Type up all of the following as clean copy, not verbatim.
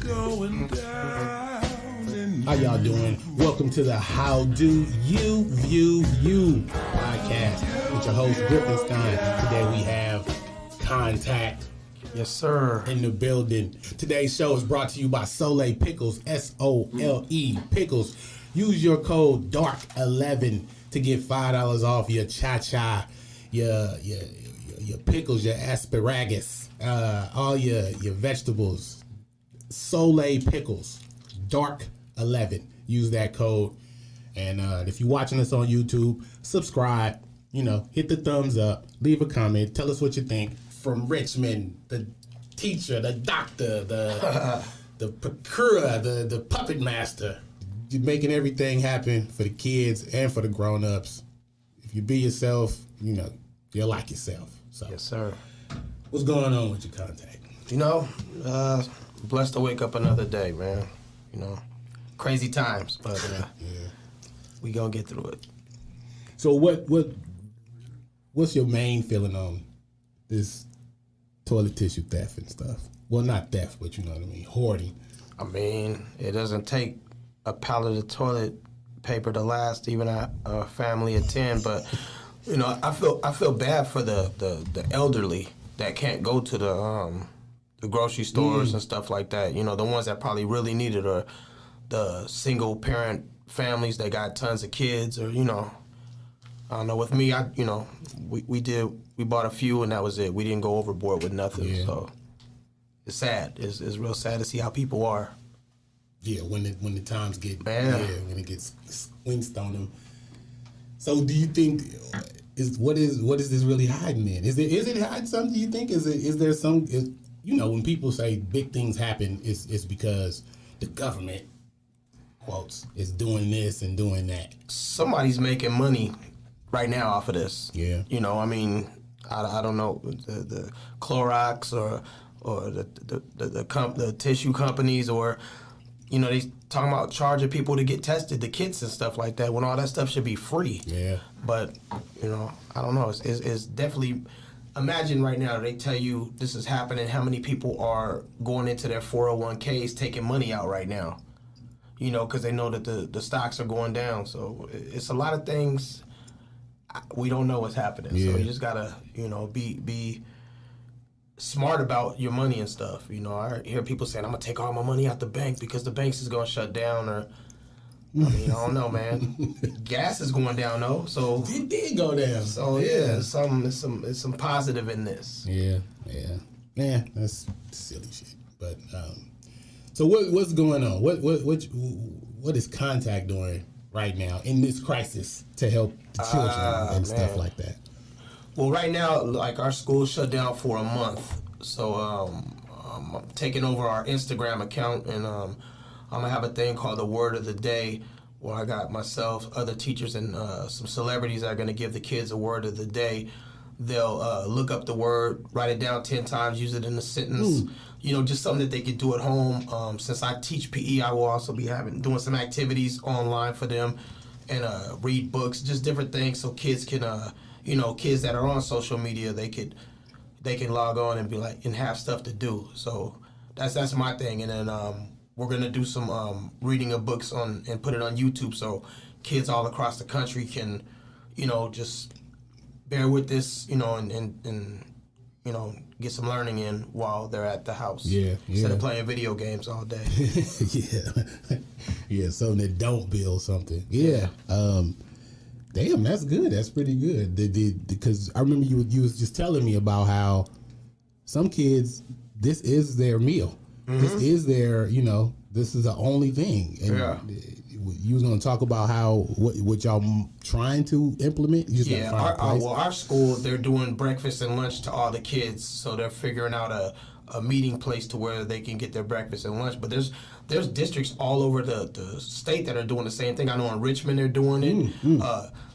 going down. How y'all doing? Welcome to the How Do You View You podcast with your host, Griffinstein. Today we have Kontac. Yes, sir. In the building. Today's show is brought to you by Sole Pickles, S-O-L-E Pickles. Use your code DARK11 to get $5 off your cha-cha, your pickles, your asparagus, all your vegetables. Sole Pickles, DARK11. Use that code. And if you're watching us on YouTube, subscribe, hit the thumbs up, leave a comment, tell us what you think. From Richmond, the teacher, the doctor, the procurer, the puppet master. You're making everything happen for the kids and for the grown-ups. If you be yourself, you'll like yourself. So, yes, sir. What's going on with your Kontac? Blessed to wake up another day, man. Crazy times, but we gonna get through it. So what's your main feeling on this toilet tissue theft and stuff? Well, not theft, but you know what I mean, hoarding. I mean, it doesn't take a pallet of toilet paper to last even a family of 10, but I feel bad for the elderly that can't go to the grocery stores and stuff like that. The ones that probably really need it, or the single parent families that got tons of kids, or I don't know. With me, we bought a few and that was it. We didn't go overboard with nothing. Yeah. So it's sad. It's real sad to see how people are. Yeah, when the times get when it gets squinched on them. So do you think what is this really hiding in? Is it hiding something? Do you think is there some when people say big things happen, it's because the government quotes is doing this and doing that. Somebody's making money right now off of this. Yeah. I don't know, the Clorox or the tissue companies, or they talking about charging people to get tested, the kits and stuff like that, when all that stuff should be free. Yeah. But I don't know. It's definitely. Imagine right now they tell you this is happening. How many people are going into their 401ks taking money out right now? Because they know that the stocks are going down. So it's a lot of things. We don't know what's happening. Yeah. So you just gotta, be smart about your money and stuff. I hear people saying, I'm gonna take all my money out the bank because the banks is gonna shut down, or I don't know, man. Gas is going down though, so it did go down. So yeah, it's some positive in this. Yeah, that's silly shit. But so what's going on? What is Kontac doing right now in this crisis to help the children and stuff like that? Well, right now, like, our school shut down for a month, so I'm taking over our Instagram account, and I'm gonna have a thing called the Word of the Day, where I got myself, other teachers, and some celebrities that are gonna give the kids a word of the day. They'll look up the word, write it down 10 times, use it in a sentence. Just something that they could do at home. Since I teach PE, I will also be doing some activities online for them, and read books, just different things, so kids can, kids that are on social media, they can log on and be like, and have stuff to do. So that's my thing. And then we're gonna do some reading of books and put it on YouTube, so kids all across the country can, just bear with this, and get some learning in while they're at the house. Yeah. Instead of playing video games all day. Yeah, something that don't build something. Yeah. Damn, that's good. That's pretty good. Because I remember you was just telling me about how some kids, this is their meal. Mm-hmm. This is their, this is the only thing. And you was going to talk about what y'all trying to implement? Our school, they're doing breakfast and lunch to all the kids, so they're figuring out a meeting place to where they can get their breakfast and lunch. But there's districts all over the state that are doing the same thing. I know in Richmond they're doing it.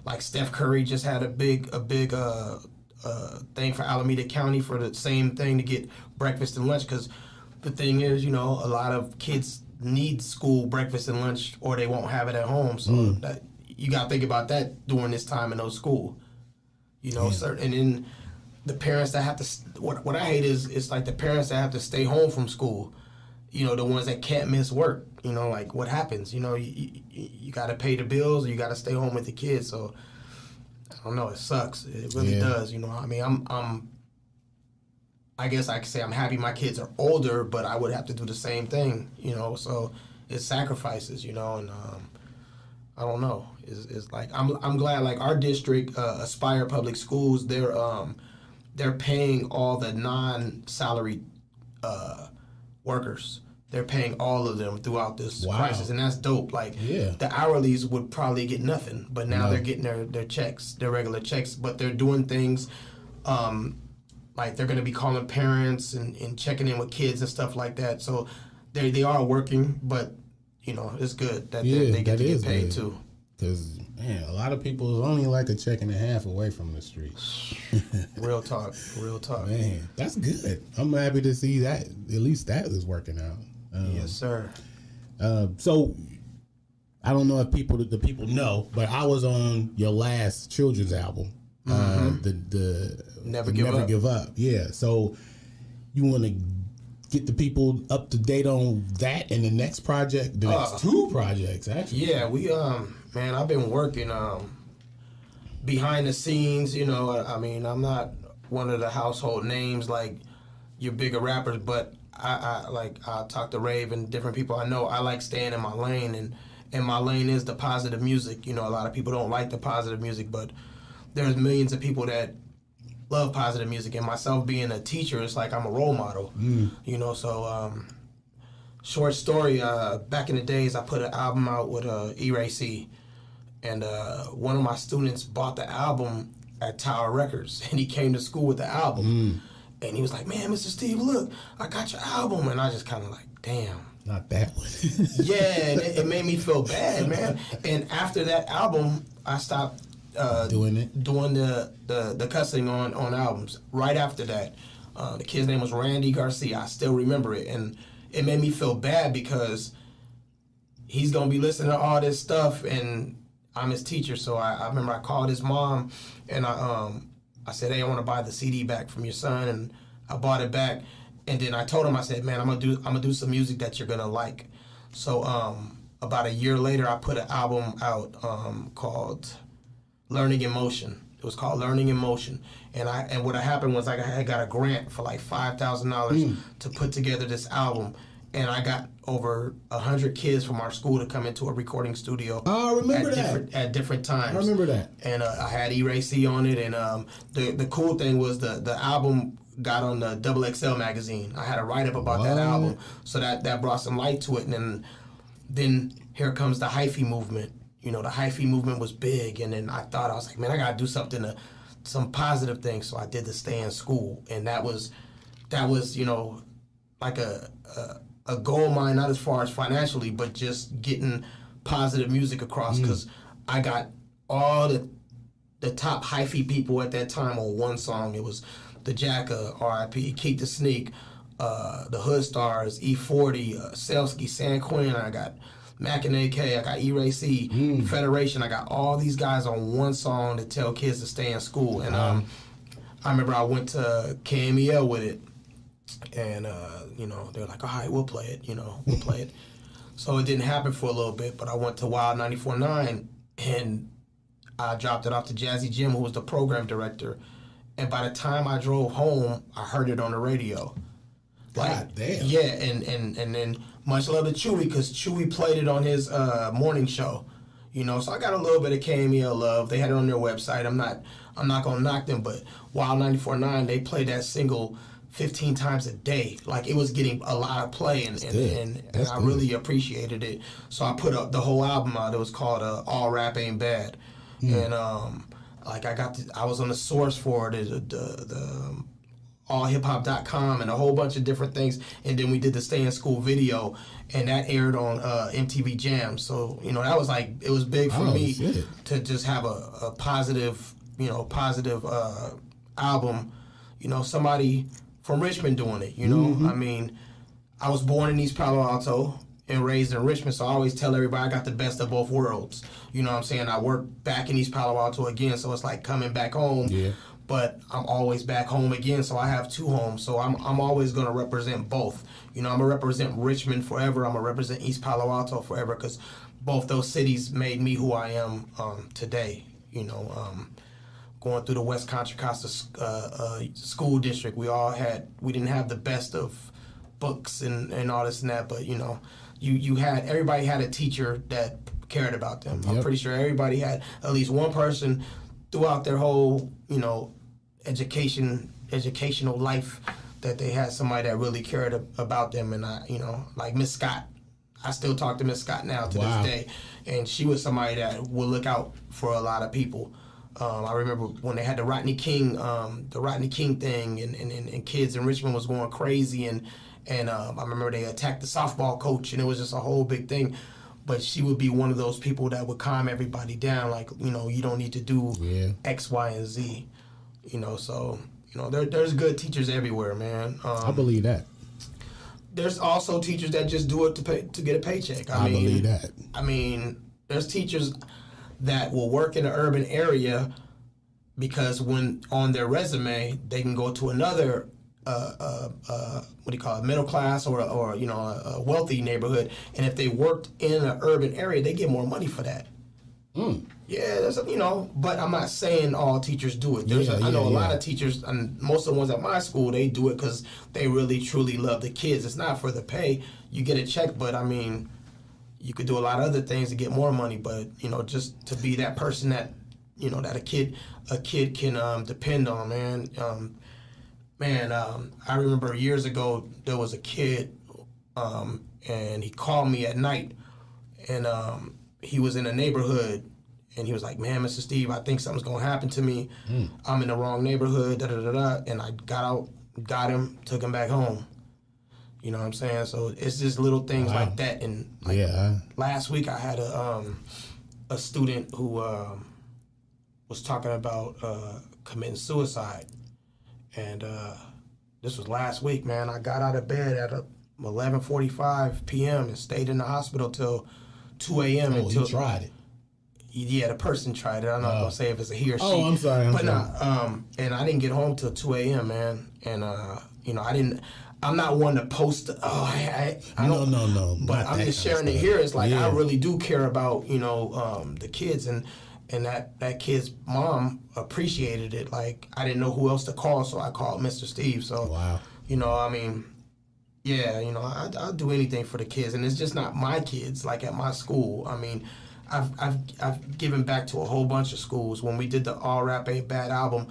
Like Steph Curry just had a big thing for Alameda County for the same thing, to get breakfast and lunch, because the thing is, a lot of kids need school breakfast and lunch, or they won't have it at home. So that, you got to think about that during this time in those school. And then the parents that have to, what I hate is, it's like the parents that have to stay home from school. you know, the ones that can't miss work. You know, like what happens? You know, you got to pay the bills, or you got to stay home with the kids. So I don't know. It sucks. It really does. You know, I mean, I guess I could say I'm happy my kids are older, but I would have to do the same thing. You know, so it's sacrifices. You know, and I don't know. It's like I'm glad like our district, Aspire Public Schools, they're paying all the non-salaried workers. They're paying all of them throughout this crisis, and that's dope. Like the hourlies would probably get nothing, but now they're getting their checks, their regular checks. But they're doing things like they're going to be calling parents and checking in with kids and stuff like that. So they are working, but you know it's good that they get to get paid too. Because man, a lot of people is only like a check and a half away from the street. Real talk. Man, that's good. I'm happy to see that at least that is working out. Yes, sir. So I don't know if the people know, but I was on your last children's album, the Never Give Up. Yeah. So you want to get the people up to date on that and the next project, the next two projects actually. Yeah, we man, I've been working behind the scenes. You know, I mean, I'm not one of the household names like your bigger rappers, but I talk to Rave and different people I know. I like staying in my lane, and my lane is the positive music. You know, a lot of people don't like the positive music, but there's millions of people that love positive music. And myself being a teacher, it's like I'm a role model. You know, so short story. Back in the days, I put an album out with E-Ray-C, and one of my students bought the album at Tower Records, and he came to school with the album. And he was like, man, Mr. Steve, look, I got your album. And I just kind of like, damn. Not that one. Yeah, and it made me feel bad, man. And after that album, I stopped doing the cussing on albums. Right after that, the kid's name was Randy Garcia. I still remember it. And it made me feel bad because he's going to be listening to all this stuff, and I'm his teacher. So I remember I called his mom, and I said, hey, I want to buy the CD back from your son, and I bought it back. And then I told him, I said, man, I'm gonna do some music that you're gonna like. So about a year later, I put an album out called Learning in Motion. It was called Learning in Motion. And what happened was I got a grant for like $5,000 to put together this album. And I got over 100 kids from our school to come into a recording studio. Oh, I remember at different times. I remember that. And I had E-Ray-C on it. And the cool thing was the album got on the XXL magazine. I had a write-up about that album. So that brought some light to it. And then here comes the hyphy movement. You know, the hyphy movement was big. And then I was like, man, I got to do some positive things. So I did the Stay in School. And that was you know, like a goal of mine, not as far as financially, but just getting positive music across, because I got all the top hyphy people at that time on one song. It was the Jacka, R.I.P., Keep the Sneak, the Hood Stars, E40, Selsky, San Quinn. I got Mac and AK, I got E-Ray-C, Federation. I got all these guys on one song to tell kids to stay in school. And I remember I went to KMEL with it. And, you know, they're like, all right, we'll play it, you know, we'll play it. So it didn't happen for a little bit, but I went to Wild 94.9, and I dropped it off to Jazzy Jim, who was the program director. And by the time I drove home, I heard it on the radio. God damn. Yeah, and then much love to Chewy, because Chewy played it on his morning show. You know, so I got a little bit of KMEL love. They had it on their website. I'm not gonna knock them, but Wild 94.9, they played that single 15 times a day. Like, it was getting a lot of play, and I really appreciated it. So I put up the whole album out. It was called All Rap Ain't Bad. And like I was on the source for it, the allhiphop.com, and a whole bunch of different things. And then we did the Stay in School video, and that aired on MTV Jam. So, you know, that was like, it was big for me to just have a positive, you know, album. You know, somebody from Richmond doing it, you know? I mean, I was born in East Palo Alto and raised in Richmond, so I always tell everybody I got the best of both worlds. You know what I'm saying? I work back in East Palo Alto again, so it's like coming back home. Yeah. but I'm always back home again, so I have 2 homes. So I'm always going to represent both. You know, I'm going to represent Richmond forever. I'm going to represent East Palo Alto forever, because both those cities made me who I am today. You know, going through the West Contra Costa school district, we didn't have the best of books and all this and that, but you know, everybody had a teacher that cared about them. I'm pretty sure everybody had at least one person throughout their whole, you know, educational life, that they had somebody that really cared about them. And I, you know, like Miss Scott, I still talk to Miss Scott now to this day, and she was somebody that would look out for a lot of people. I remember when they had the Rodney King thing, and kids in Richmond was going crazy, and I remember they attacked the softball coach, and it was just a whole big thing. But she would be one of those people that would calm everybody down, like, you know, you don't need to do X, Y, and Z. You know, so, you know, there's good teachers everywhere, man. I believe that. There's also teachers that just do it to get a paycheck. I mean, believe that. I mean, there's teachers that will work in an urban area because when on their resume they can go to another what do you call it, middle class or you know, a wealthy neighborhood, and if they worked in an urban area, they get more money for that. Yeah, there's you know, but I'm not saying all teachers do it. I know a lot of teachers, and most of the ones at my school, they do it because they really truly love the kids. It's not for the pay. You get a check, but I mean, you could do a lot of other things to get more money. But you know, just to be that person that, you know, that a kid can depend on, man. I remember years ago there was a kid, and he called me at night, and he was in a neighborhood, and he was like, "Man, Mr. Steve, I think something's gonna happen to me. I'm in the wrong neighborhood." And I got out, got him, took him back home. You know what I'm saying? So it's just little things like that. And like last week I had a student who was talking about committing suicide. And this was last week, man. I got out of bed at 11:45 p.m. and stayed in the hospital till 2 a.m. Oh, he tried it. Yeah, the person tried it. I'm not gonna say if it's a he or she. Oh, I'm sorry. And I didn't get home till 2 a.m., man. And you know, I'm not one to post. I don't. No. But I'm just sharing it here. It's like I really do care about, you know, the kids, and that kid's mom appreciated it. Like, I didn't know who else to call, so I called Mr. Steve. So you know, I mean, yeah, you know, I'll do anything for the kids, and it's just not my kids. Like at my school, I mean, I've given back to a whole bunch of schools. When we did the All Rap Ain't Bad album,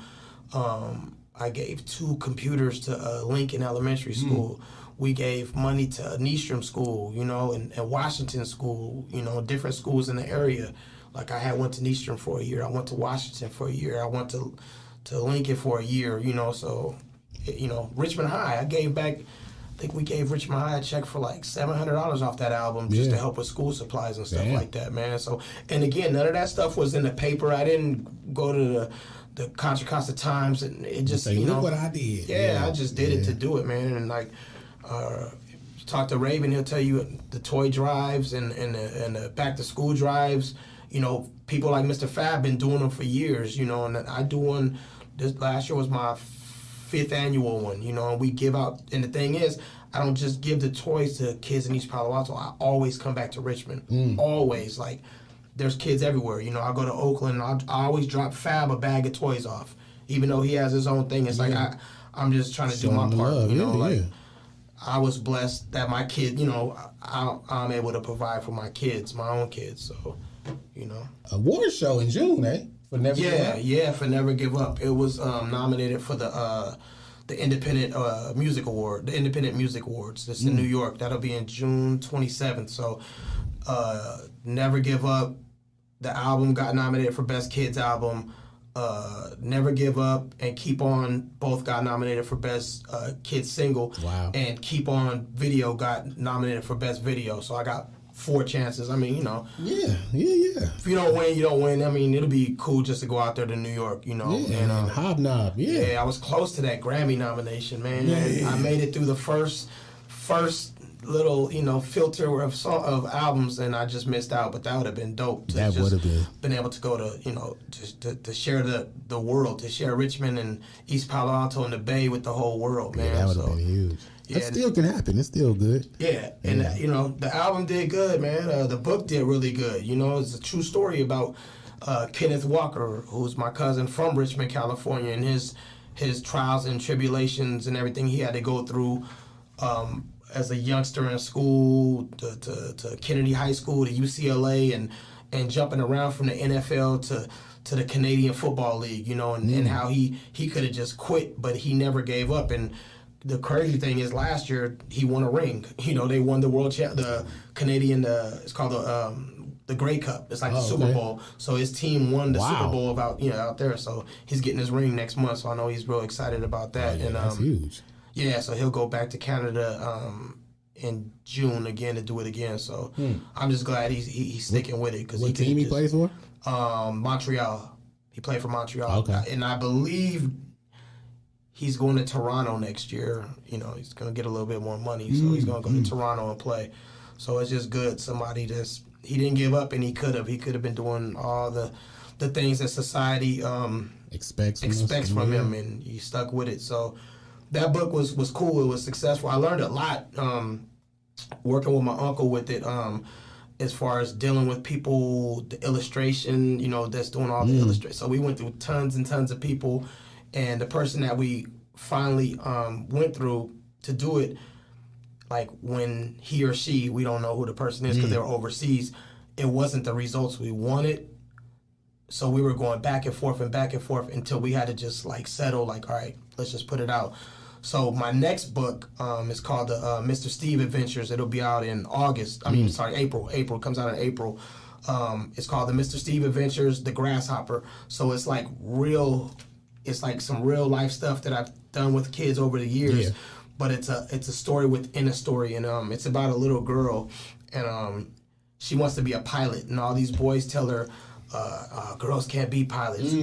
I gave 2 computers to Lincoln Elementary School. We gave money to Neestrom School, you know, and Washington School, you know, different schools in the area. Like I went to Neestrom for a year. I went to Washington for a year. I went to Lincoln for a year, you know. So, you know, Richmond High, I gave back, I think we gave Richmond High a check for like $700 off that album just to help with school supplies and stuff like that, man. So, and again, none of that stuff was in the paper. I didn't go to the Contra Costa Times, and it just, you know. Look what I did. Yeah, I just did it to do it, man. And like, talk to Raven, he'll tell you the toy drives and the back to school drives. You know, people like Mr. Fab been doing them for years, you know, and I do one. This last year was my 5th annual one, you know, and we give out. And the thing is, I don't just give the toys to kids in East Palo Alto. I always come back to Richmond. Always. Like, there's kids everywhere. You know, I go to Oakland, and I always drop Fab a bag of toys off. Even though he has his own thing, it's like I'm just trying to do my part, you know, like. I was blessed that my kid, you know, I'm able to provide for my kids, my own kids, so, you know. Award show in June, eh? For Never Give Up? Yeah, for Never Give Up. It was nominated for the Independent Music Award, the Independent Music Awards. It's in New York. That'll be in June 27th. So, Never Give Up, the album got nominated for Best Kids Album. Never Give Up and Keep On both got nominated for Best Kids Single. Wow. And Keep On Video got nominated for Best Video. So I got 4 chances. I mean, you know. Yeah. If you don't win, you don't win. I mean, it'll be cool just to go out there to New York, you know. Yeah, and hobnob, Yeah, I was close to that Grammy nomination, man. Yeah. I made it through the first first little, filter of albums, and I just missed out. But that would have been dope. That would have been able to go to, to share the world, to share Richmond and East Palo Alto and the Bay with the whole world, man. Yeah, that would have been huge. Yeah, that still can happen. It's still good. Yeah, and the album did good, man. The book did really good. It's a true story about Kenneth Walker, who's my cousin from Richmond, California, and his trials and tribulations and everything he had to go through as a youngster in school to Kennedy High School to UCLA and jumping around from the NFL to the Canadian Football League, and how he could have just quit, but he never gave up. And the crazy thing is, last year he won a ring. They won the the Canadian. It's called the Grey Cup. It's like the Super Bowl. So his team won the Super Bowl out there. So he's getting his ring next month. So I know he's real excited about that. Yeah, that's huge. Yeah, so he'll go back to Canada in June again to do it again. So I'm just glad he's sticking with it. What team he plays for? Montreal. He played for Montreal. Okay. And I believe he's going to Toronto next year. He's going to get a little bit more money, so he's going to go to Toronto and play. So it's just good. Somebody he didn't give up, and he could have. He could have been doing all the things that society expects from him, and he stuck with it. So that book was cool. It was successful. I learned a lot working with my uncle with it. As far as dealing with people, the illustration, that's doing all the illustration. So we went through tons and tons of people, and the person that we finally went through to do it, like when he or she, we don't know who the person is because they were overseas, it wasn't the results we wanted. So we were going back and forth until we had to just settle, all right, let's just put it out. So my next book is called the Mr. Steve Adventures. It'll be out in April. April comes out in April. It's called the Mr. Steve Adventures, the Grasshopper. So it's some real life stuff that I've done with kids over the years. Yeah. But it's a story within a story, and it's about a little girl, and she wants to be a pilot, and all these boys tell her girls can't be pilots,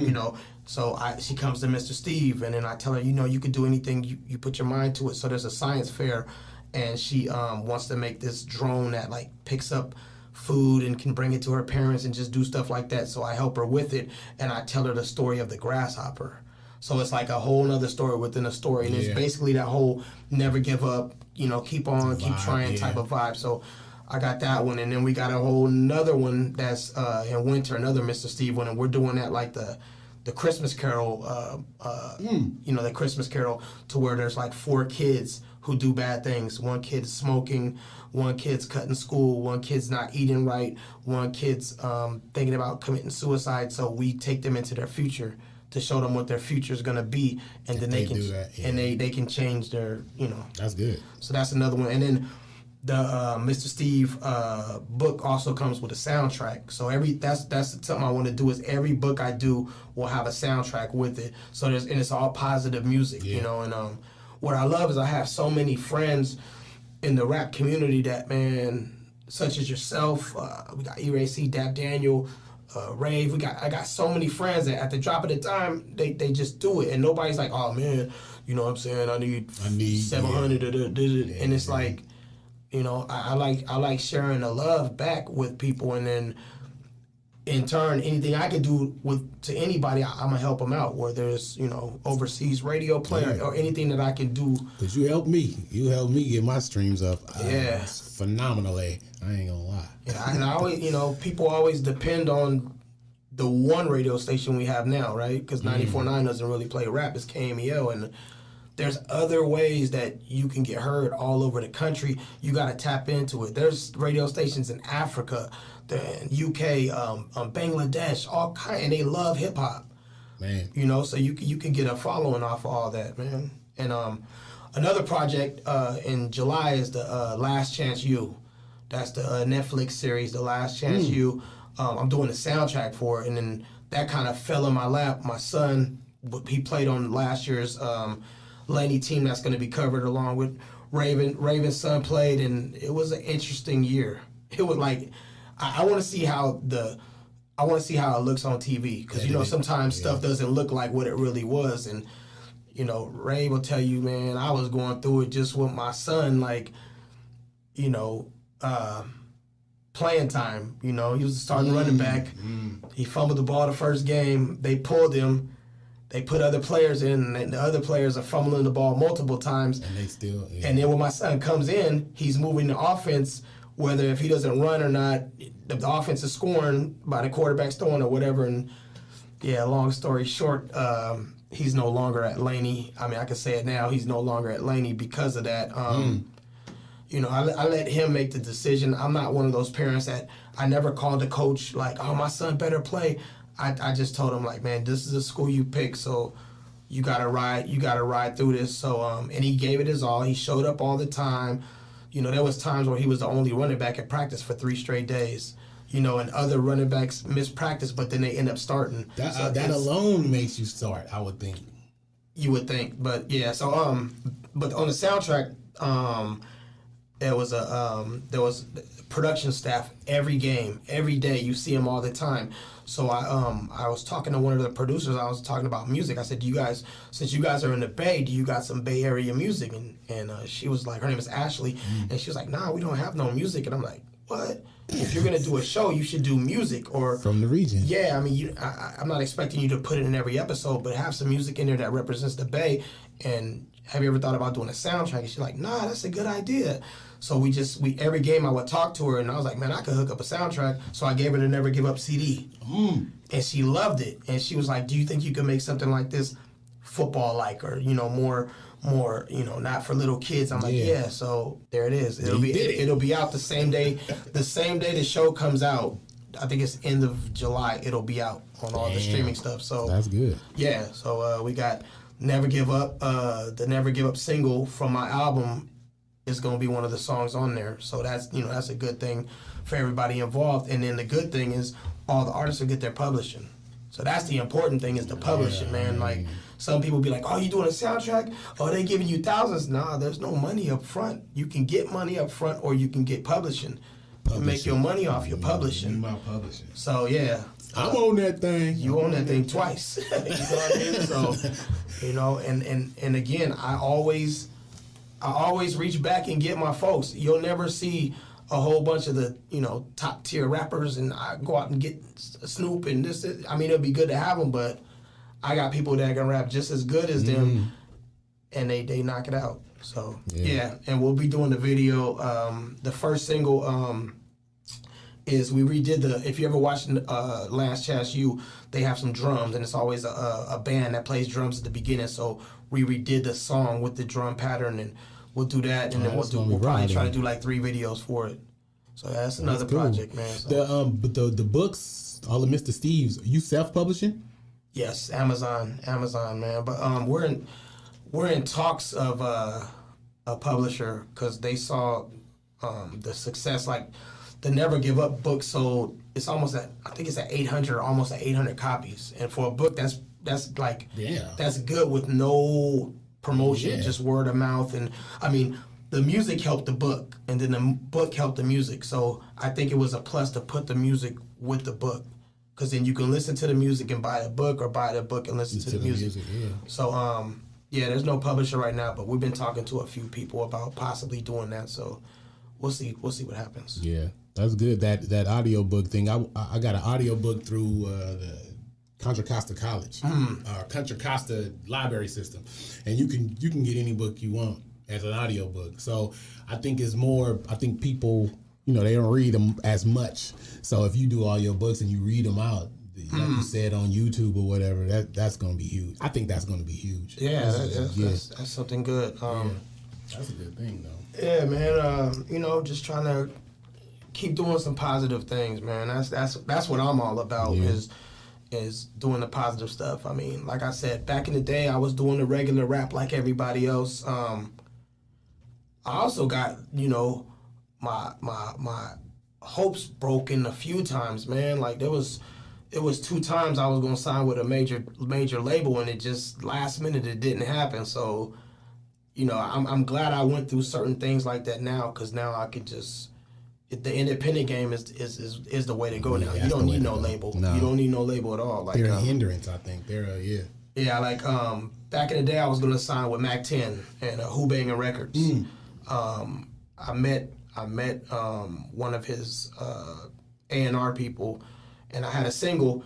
So she comes to Mr. Steve, and then I tell her, you could do anything you put your mind to it. So there's a science fair, and she wants to make this drone that picks up food and can bring it to her parents and just do stuff like that. So I help her with it, and I tell her the story of the grasshopper. So it's like a whole nother story within a story, and it's basically that whole never give up, keep on, keep trying type of vibe. So I got that one, and then we got a whole nother one that's in winter, another Mr. Steve one, and we're doing that the Christmas Carol, the Christmas Carol, to where there's 4 kids who do bad things. One kid's smoking, one kid's cutting school, one kid's not eating right, one kid's thinking about committing suicide. So we take them into their future to show them what their future is gonna be, and then they can do that, and they can change their, That's good. So that's another one, and then the Mr. Steve book also comes with a soundtrack. So that's something I want to do. Is every book I do will have a soundtrack with it. So and it's all positive music, And what I love is I have so many friends in the rap community that, man, such as yourself. We got E-Ray-C, Dap Daniel. Rave, I got so many friends that at the drop of the time they just do it, and nobody's like, oh man, you know what I'm saying, I need 700 and it's like, I like sharing the love back with people, and then in turn anything I can do to anybody, I'm gonna help them out, whether it's overseas radio player or anything that I can do. Because you helped me get my streams up phenomenally. I ain't gonna lie. Yeah, and I always, people always depend on the one radio station we have now, right? Because 94.9 doesn't really play rap, it's KMEL, and there's other ways that you can get heard all over the country. You got to tap into it. There's radio stations in Africa, the UK, Bangladesh, all kind, and they love hip hop. Man, so you can get a following off of all that, man. And another project in July is the Last Chance U. That's the Netflix series, The Last Chance U. I'm doing the soundtrack for it, and then that kind of fell in my lap. My son, he played on last year's Laney team that's going to be covered along with Raven. Raven's son played, and it was an interesting year. It was I want to see how it looks on TV, because sometimes stuff doesn't look like what it really was, and Ray will tell you, man, I was going through it just with my son, you know, playing time. You know, he was the starting running back. He fumbled the ball the first game. They pulled him. They put other players in, and the other players are fumbling the ball multiple times. And they still. Yeah. And then when my son comes in, he's moving the offense. Whether if he doesn't run or not, the offense is scoring by the quarterback's throwing or whatever. And yeah, long story short, he's no longer at Laney. I mean, I can say it now. He's no longer at Laney because of that. You know, I let him make the decision. I'm not one of those parents that I never called the coach like, oh, my son better play. I just told him like, man, this is a school you pick, so you gotta ride through this. So and he gave it his all. He showed up all the time. You know, there was times where he was the only running back at practice for 3 straight days. You know, and other running backs miss practice, but then they end up starting. That alone makes you start, I would think. You would think, but yeah. So but on the soundtrack, there was production staff every game, every day. You see them all the time. So I was talking to one of the producers. I was talking about music. I said, "Do you guys, since you guys are in the Bay, do you got some Bay Area music?" And she was like, her name is Ashley, and she was like, "Nah, we don't have no music." And I'm like, "What? If you're gonna do a show, you should do music or from the region." Yeah, I mean, I'm not expecting you to put it in every episode, but have some music in there that represents the Bay. And have you ever thought about doing a soundtrack? And she's like, "Nah, that's a good idea." So we every game I would talk to her, and I was like, "Man, I could hook up a soundtrack." So I gave her the Never Give Up CD, and she loved it. And she was like, "Do you think you could make something like this, football-like, or you know, more, you know, not for little kids?" I'm like, "Yeah." So there it is. It'll be out the same day. The same day the show comes out. I think it's end of July. It'll be out on all the streaming stuff. So that's good. Yeah. So we got Never Give Up. The Never Give Up single from my album is going to be one of the songs on there. So that's, you know, that's a good thing for everybody involved. And then the good thing is all the artists will get their publishing. So that's the important thing is the publishing, man. Like some people be like, "Oh, you doing a soundtrack? Oh, they giving you thousands?" Nah, there's no money up front. You can get money up front or you can get publishing. You make your money off your publishing. My publishing. So yeah. I'm on that thing. You own that thing twice. You know what I mean? So, you know, and again, I always reach back and get my folks. You'll never see a whole bunch of the, you know, top tier rappers and I go out and get Snoop and this. I mean, it'd be good to have them, but I got people that can rap just as good as them, and they knock it out. So yeah, and we'll be doing the video. The first single is we redid the. If you ever watched Last Chance U, they have some drums, and it's always a band that plays drums at the beginning. So we redid the song with the drum pattern, and we'll do that, and then we'll probably try to do like 3 videos for it. So that's another project, man. So. But the books, all of Mr. Steve's, you self-publishing? Yes, Amazon, man. But we're in talks of a publisher because they saw the success. Like the Never Give Up book sold. It's almost at, I think it's at 800, almost at 800 copies. And for a book, that's like that's good with no promotion, just word of mouth. And I mean, the music helped the book, and then the book helped the music. So I think it was a plus to put the music with the book. Because then you can listen to the music and buy the book, or buy the book and listen to the music. So, there's no publisher right now, but we've been talking to a few people about possibly doing that. So we'll see what happens. Yeah, that's good. That audio book thing. I got an audio book through the Contra Costa College, Contra Costa library system, and you can get any book you want as an audio book. So I think it's more. I think people, you know, they don't read them as much. So if you do all your books and you read them out, like you said on YouTube or whatever, that's going to be huge. I think that's going to be huge. Yeah, that's something good. That's a good thing, though. Yeah, man. You know, just trying to keep doing some positive things, man. That's what I'm all about is doing the positive stuff. I mean, like I said, back in the day, I was doing the regular rap like everybody else. I also got, you know, my hopes broken a few times, man. Like it was 2 times I was gonna sign with a major label, and it just last minute it didn't happen. So, you know, I'm glad I went through certain things like that now, because now I could just the independent game is the way to go now. You don't need no label. No. You don't need no label at all. Like they're a hindrance, I think. They're yeah, like back in the day, I was gonna sign with Mac 10 and Who Bangin' Records. I met one of his A&R people, and I had a single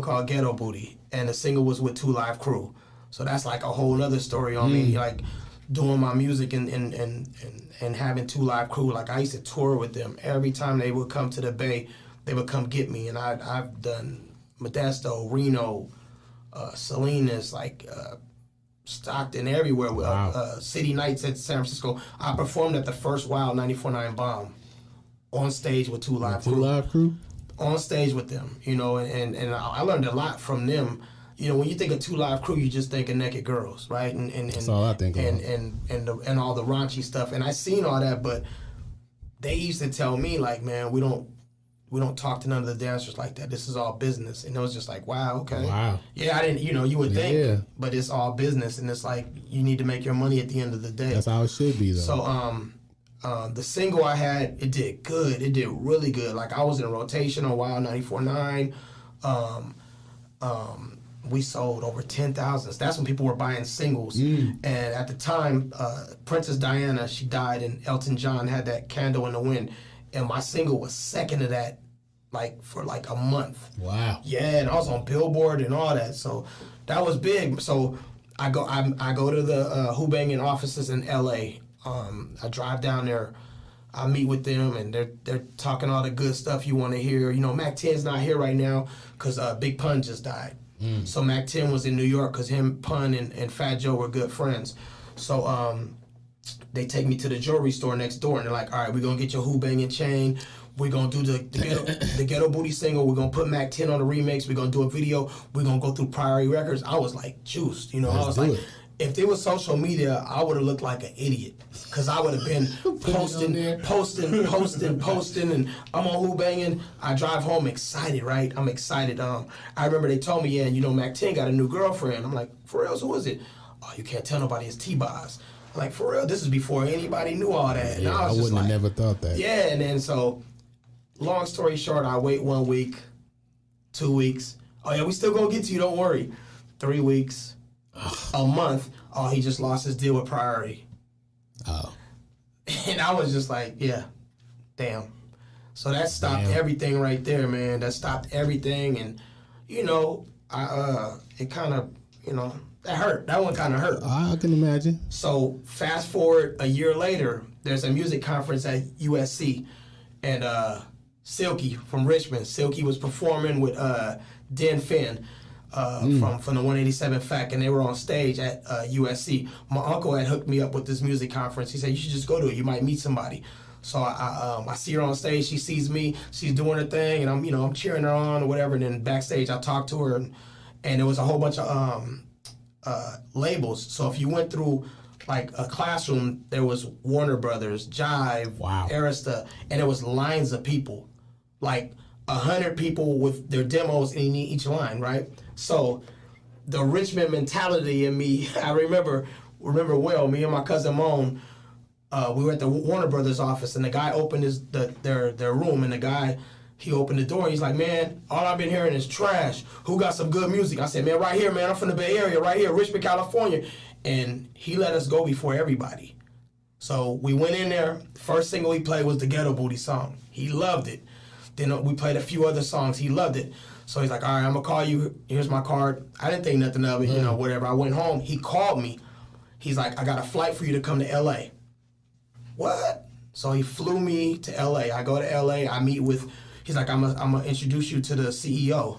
called Ghetto Booty, and the single was with 2 Live Crew. So that's like a whole other story on me, like doing my music and having 2 Live Crew. Like I used to tour with them. Every time they would come to the Bay, they would come get me, and I've done Modesto, Reno, Salinas, like Stockton, everywhere. Wow. City Nights at San Francisco. I performed at the first Wild 94.9 Bomb on stage with 2 Live Crew. 2 Live Crew? On stage with them, you know, and I learned a lot from them. You know, when you think of 2 Live Crew, you just think of naked girls, right? And that's all I think of. And all the raunchy stuff. And I seen all that, but they used to tell me like, man, we don't talk to none of the dancers like that. This is all business. And it was just like, wow, okay. Wow. Yeah, I didn't, you would think, Yeah. but it's all business, and it's like you need to make your money at the end of the day. That's how it should be, though. So, the single I had, it did good. It did really good. Like I was in rotation on Wild 94.9. We sold over 10,000. That's when people were buying singles. And at the time, Princess Diana, she died, and Elton John had that Candle in the Wind. And my single was second to that, like for like a month. Wow. Yeah, and I was on Billboard and all that. So that was big. So I go to the Who Bangin' offices in LA. I drive down there. I meet with them, and they're talking all the good stuff you want to hear. You know, Mac 10's not here right now because Big Pun just died. So Mac 10 was in New York because him, Pun, and Fat Joe were good friends. So they take me to the jewelry store next door, and they're like, all right, we're going to get your Who Bangin' chain. We're going to do the Ghetto Booty single. We're going to put Mac 10 on the remix. We're going to do a video. We're going to go through Priority Records. I was like juiced, you know. I was like, if there was social media, I would have looked like an idiot because I would have been posting, and I'm on Who Bangin'. I drive home excited, right? I'm excited. I remember they told me, yeah, you know, Mac 10 got a new girlfriend. I'm like, for real? So who is it? Oh, you can't tell nobody. It's T-Boz. I'm like, for real? This is before anybody knew all that. Yeah, I wouldn't have never thought that. Yeah, and then so, long story short, I wait 1 week, 2 weeks. Oh yeah, we still gonna get to you. Don't worry. 3 weeks. A month, oh, he just lost his deal with Priority. Oh. And I was just like, yeah, damn. So that stopped everything right there, man. That stopped everything. And, you know, it kind of, you know, that hurt. That one kind of hurt. I can imagine. So fast forward a year later, there's a music conference at USC. And Silky from Richmond, Silky was performing with Den Finn. From the 187 Fact, and they were on stage at USC. My uncle had hooked me up with this music conference. He said, you should just go to it. You might meet somebody. So I see her on stage. She sees me. She's doing her thing, and I'm cheering her on or whatever. And then backstage, I talked to her, and there was a whole bunch of labels. So if you went through like a classroom, there was Warner Brothers, Jive, Arista, and there was lines of people, like 100 people with their demos in each line, right? So the Richmond mentality in me, I remember well, me and my cousin Moan, we were at the Warner Brothers office, and the guy opened their room, and the guy, he opened the door, and he's like, man, all I've been hearing is trash. Who got some good music? I said, man, right here, man, I'm from the Bay Area, right here, Richmond, California. And he let us go before everybody. So we went in there, first single he played was the Ghetto Booty song. He loved it. Then we played a few other songs. He loved it. So he's like, all right, I'm going to call you. Here's my card. I didn't think nothing of it, you know, whatever. I went home. He called me. He's like, I got a flight for you to come to L.A. What? So he flew me to L.A. I go to L.A. I meet with, he's like, I'm going to introduce you to the CEO.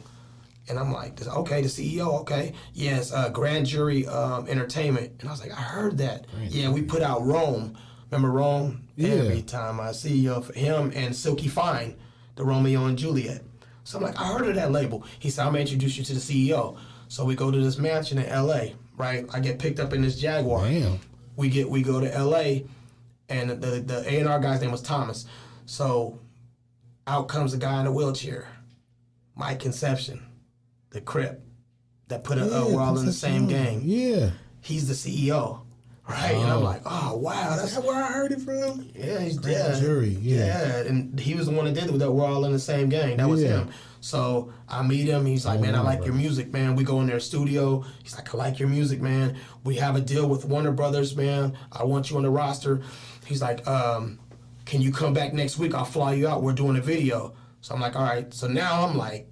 And I'm like, okay, the CEO, okay. Yes, Grand Jury Entertainment. And I was like, I heard that. Yeah, we put out Rome. Remember Rome? Yeah. Every time I see him and Silky Fine, the Romeo and Juliet. So I'm like, I heard of that label. He said, I'm going to introduce you to the CEO. So we go to this mansion in L.A., right? I get picked up in this Jaguar. Damn. We go to L.A., and the A&R guy's name was Thomas. So out comes the guy in a wheelchair, Mike Conception, the Crip that put we're all in the same gang. Yeah. He's the CEO. Right, and I'm like, oh wow, that's where I heard it from. Yeah, he's Grand Jury. Yeah, and he was the one that did it. That we're all in the same gang. That was him. So I meet him. He's like, man, I like your music, man. We go in their studio. He's like, I like your music, man. We have a deal with Warner Brothers, man. I want you on the roster. He's like, can can you come back next week? I'll fly you out. We're doing a video. So I'm like, all right. So now I'm like,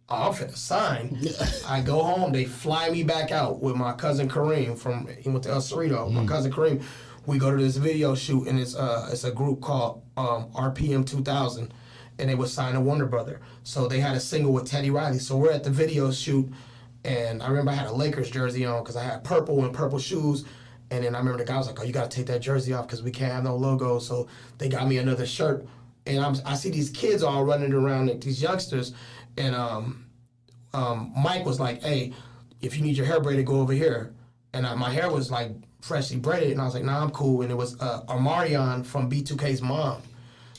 oh, I'm finna sign. I go home. They fly me back out with my cousin Kareem he went to El Cerrito. My cousin Kareem. We go to this video shoot, and it's a group called RPM 2000, and they was signed to Warner Brother. So they had a single with Teddy Riley. So we're at the video shoot, and I remember I had a Lakers jersey on because I had purple and purple shoes. And then I remember the guy was like, oh, you got to take that jersey off because we can't have no logo. So they got me another shirt. And I see these kids all running around, like these youngsters. And Mike was like, hey, if you need your hair braided, go over here. And my hair was like freshly braided. And I was like, nah, I'm cool. And it was Amarion from B2K's mom.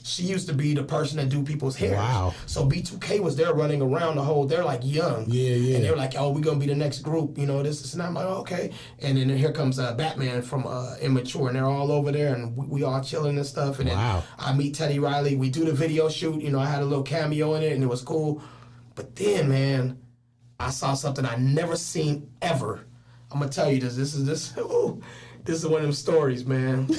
She used to be the person that do people's hair. Wow. So B2K was there running around they're like young. Yeah. And they were like, oh, we're going to be the next group, this. And I'm like, oh, okay. And then here comes Batman from Immature, and they're all over there, and we all chilling and stuff. And then I meet Teddy Riley. We do the video shoot. I had a little cameo in it, and it was cool. But then, man, I saw something I never seen ever. I'm going to tell you this. This is one of them stories, man.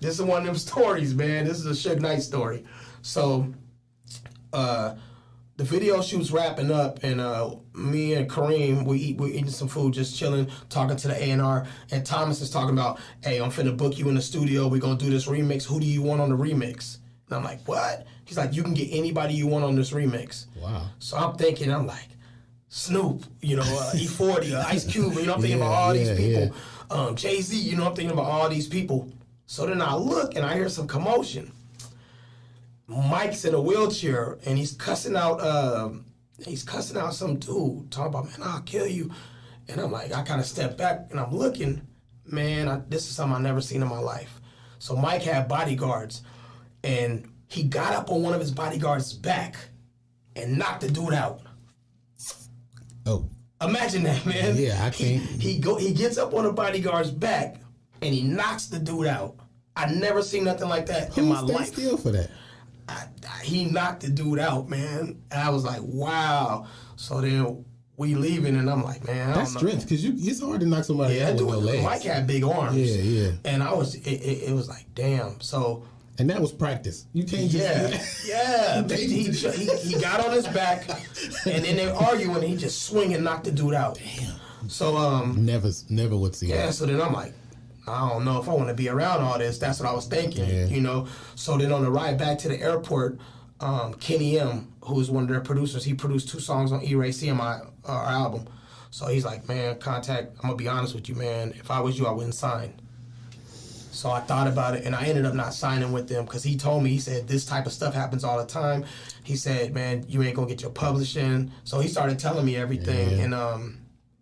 This is one of them stories, man. This is a Suge Knight story. So, the video shoot's wrapping up, and me and Kareem, we're eating some food, just chilling, talking to the A&R, and Thomas is talking about, hey, I'm finna book you in the studio. We're gonna do this remix. Who do you want on the remix? And I'm like, what? He's like, you can get anybody you want on this remix. Wow. So I'm like, Snoop, E40, Ice Cube, I'm thinking about all these people. Jay-Z, I'm thinking about all these people. So then I look and I hear some commotion. Mike's in a wheelchair and he's cussing out some dude, talking about, man, I'll kill you. And I'm like, I kind of step back and I'm looking, man, this is something I've never seen in my life. So Mike had bodyguards, and he got up on one of his bodyguards' back and knocked the dude out. Oh. Imagine that, man. Yeah, I can't. He gets up on a bodyguard's back and he knocks the dude out. I never seen nothing like that in my life. Still for that? He knocked the dude out, man. And I was like, wow. So then we leaving, and I'm like, man, that's strength, because it's hard to knock somebody out with no legs. Mike had big arms. Yeah. And it was like, damn. So. And that was practice. You can't just... Yeah. He got on his back, and then they arguing, and he just swing and knock the dude out. Damn. So, Never would see that. Yeah, so then I'm like, I don't know if I want to be around all this. That's what I was thinking, So then on the ride back to the airport, Kenny M, who is one of their producers, he produced 2 songs on E-Ray CMI, our album. So he's like, man, Kontac, I'm going to be honest with you, man. If I was you, I wouldn't sign. So I thought about it, and I ended up not signing with them because he told me, he said, this type of stuff happens all the time. He said, man, you ain't going to get your publishing. So he started telling me everything.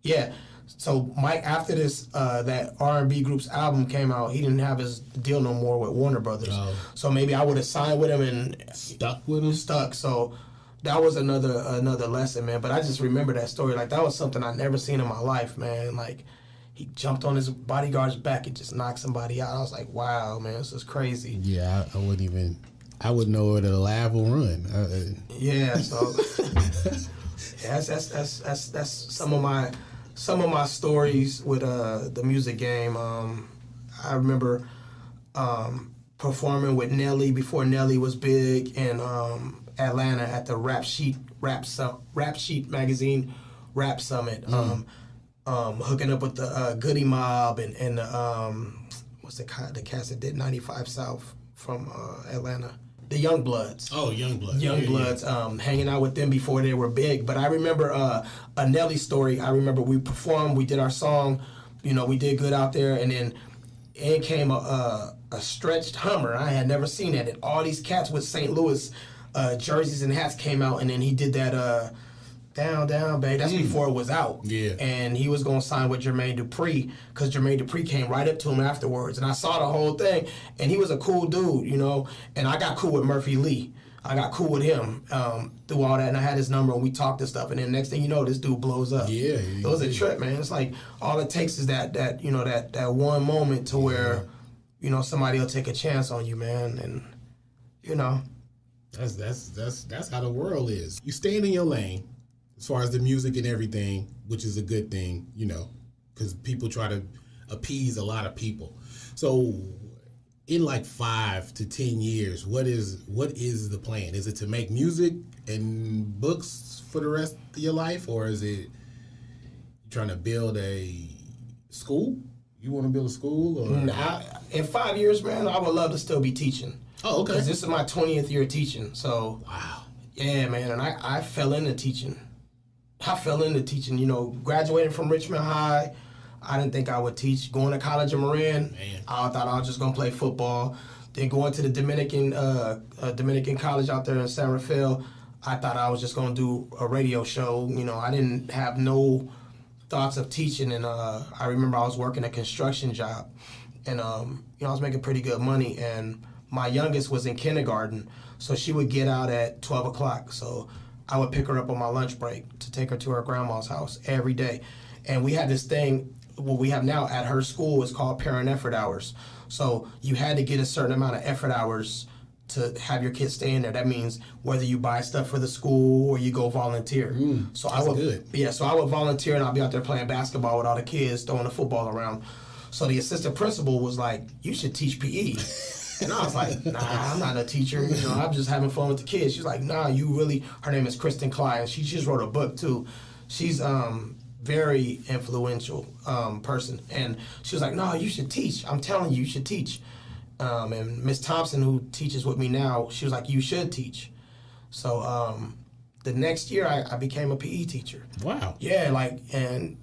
Yeah. And, so Mike, after this, that R&B group's album came out, he didn't have his deal no more with Warner Brothers. Oh. So maybe I would have signed with him and stuck with him. So that was another lesson, man. But I just remember that story. Like, that was something I never seen in my life, man. Like, he jumped on his bodyguard's back and just knocked somebody out. I was like, wow, man, this is crazy. Yeah, I wouldn't know where to laugh or run. Yeah, so that's some of my stories with the music game. I remember performing with Nelly before Nelly was big in Atlanta at the Rap Sheet magazine Rap Summit. Hooking up with the Goody Mob and what's the cast that did 95 South from Atlanta. The Young Bloods. Oh, Young Bloods. Hanging out with them before they were big. But I remember a Nelly story. I remember we performed, we did our song, we did good out there, and then in came a stretched Hummer. I had never seen that. And all these cats with St. Louis jerseys and hats came out, and then he did that Down, Down, Babe. That's before it was out. Yeah. And he was going to sign with Jermaine Dupri because Jermaine Dupri came right up to him afterwards. And I saw the whole thing. And he was a cool dude, And I got cool with Murphy Lee. I got cool with him through all that. And I had his number and we talked and stuff. And then next thing you know, this dude blows up. Yeah. It was a trip, man. It's like all it takes is that one moment to where, somebody will take a chance on you, man. And, That's how the world is. You staying in your lane. As far as the music and everything, which is a good thing, because people try to appease a lot of people. So in like 5 to 10 years, what is the plan? Is it to make music and books for the rest of your life, or is it trying to build a school? You want to build a school? Or? In 5 years, man, I would love to still be teaching. Oh, okay. Because this is my 20th year teaching. So, wow. Yeah, man, and I fell into teaching. You know, graduating from Richmond High, I didn't think I would teach. Going to college in Marin, Man. I thought I was just going to play football. Then going to the Dominican college out there in San Rafael, I thought I was just going to do a radio show. You know, I didn't have no thoughts of teaching. And I remember I was working a construction job. And, you know, I was making pretty good money. And my youngest was in kindergarten, so she would get out at 12 o'clock. So I would pick her up on my lunch break to take her to her grandma's house every day. And we had this thing, what we have now at her school is called parent effort hours. So you had to get a certain amount of effort hours to have your kids stay in there. That means whether you buy stuff for the school or you go volunteer. So I would, good. Yeah, so I would volunteer and I'll be out there playing basketball with all the kids, throwing the football around. So the assistant principal was like, "You should teach PE." And I was like, "Nah, I'm not a teacher. You know, I'm just having fun with the kids." She's like, "Nah, you really." Her name is Kristen Klein. She just wrote a book too. She's very influential person, and she was like, "No, you should teach. I'm telling you, you should teach." And Miss Thompson, who teaches with me now, she was like, "You should teach." So the next year, I became a PE teacher. Wow. Yeah, and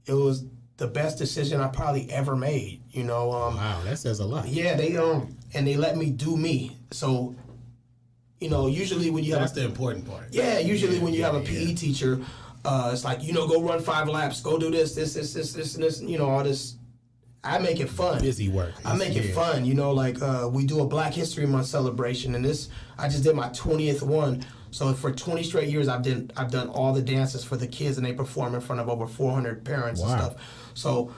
it was the best decision I probably ever made. You know. Wow, that says a lot. Yeah, they let me do me. So, you know, usually when you That's the important part. Yeah, usually when you have a PE teacher, it's like, you know, go run 5 laps, go do this, and this, you know, all this. I make it fun. Busy work. I make it fun, you know, like we do a Black History Month celebration, and I just did my 20th one. So for 20 straight years, I've done all the dances for the kids, and they perform in front of over 400 parents and stuff. So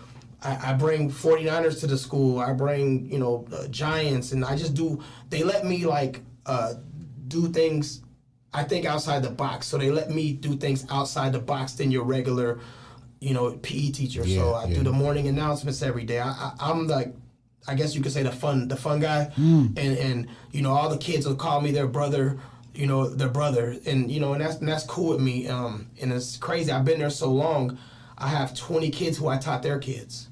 I bring 49ers to the school. I bring, you know, Giants, and I just do. They let me like do things, I think, outside the box. So they let me do things outside the box than your regular, you know, PE teacher. So I do the morning announcements every day. I'm like, I guess you could say the fun guy, and you know, all the kids will call me their brother. You know, their brother, and you know, and that's cool with me. And it's crazy. I've been there so long. I have 20 kids who I taught their kids.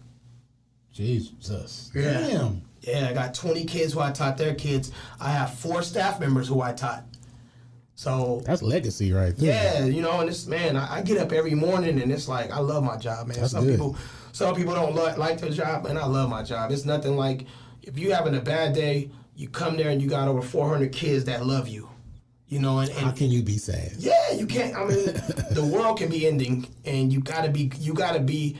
Jesus. Yeah. Damn. Yeah, I got 20 kids who I taught their kids. I have 4 staff members who I taught. So that's legacy right there. Yeah, you know, and this, man, I get up every morning and it's like, I love my job, man. That's some good. people don't like their job, and I love my job. It's nothing like, if you're having a bad day, you come there and you got over 400 kids that love you. You know, and how can you be sad? Yeah, you can't. I mean, the world can be ending, and you gotta be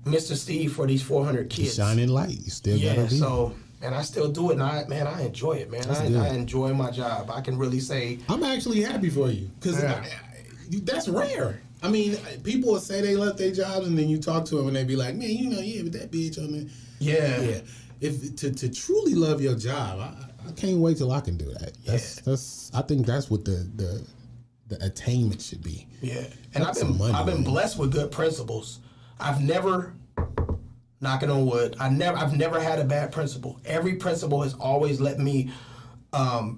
Mr. Steve for these 400 kids. Shining light. You still gotta be. So, and I still do it, and I enjoy it, man. I enjoy my job. I can really say I'm actually happy for you, because that's rare. I mean, people will say they love their jobs, and then you talk to them, and they be like, "Man, you know, but that bitch on there." Yeah. If to truly love your job, I can't wait till I can do that. That's I think that's what the attainment should be. Yeah, and I've been blessed with good principals. I've never, knocking on wood, I've never had a bad principal. Every principal has always let me.